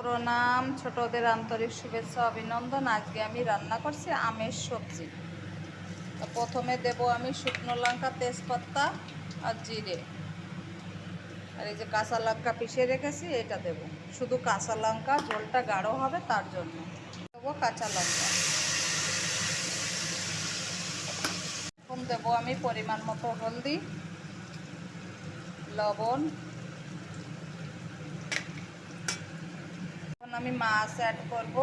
প্রণাম, ছোটদের আন্তরিক শুভেচ্ছা অভিনন্দন। আজকে আমি রান্না করছি আমের সবজি। তো প্রথমে দেব আমি শুকনো লঙ্কা, তেজপাতা আর জিরে, আর এই যে কাঁচা লঙ্কা পিষে রেখেছি এটা দেব। শুধু কাঁচা লঙ্কা, ঝোলটা গাঢ় হবে তার জন্য দেবো কাঁচা লঙ্কা। এখন দেবো আমি পরিমাণ মতো হলদি, লবণ। এখন আমি মাছ অ্যাড করব।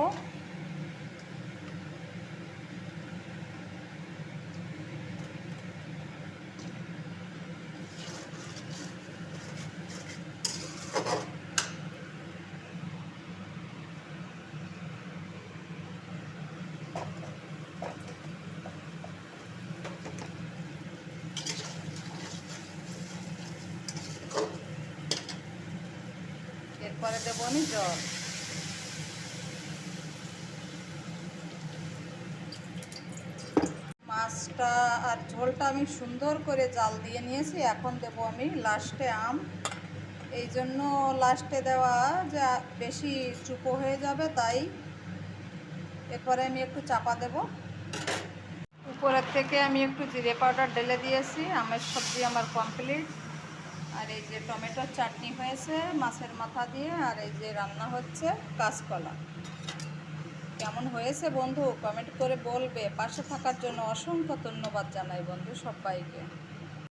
এরপরে দেবো আমি জল। মাছটা আর ঝোলটা আমি সুন্দর করে জাল দিয়ে নিয়েছি। এখন দেব আমি লাস্টে আম। এই জন্য লাস্টে দেওয়া যে বেশি চুপো হয়ে যাবে, তাই এরপরে আমি একটু চাপা দেব। উপরের থেকে আমি একটু জিরে পাউডার ঢেলে দিয়েছি। আমের সবজি আমার কমপ্লিট। আর এই যে টমেটোর চাটনি হয়েছে মাছের মাথা দিয়ে, আর এই যে রান্না হচ্ছে কাঁচকলা। কেমন হয়েছে বন্ধু কমেন্ট করে বলবে। পাশে থাকার জন্য অসংখ্য ধন্যবাদ জানাই বন্ধু সবাইকে।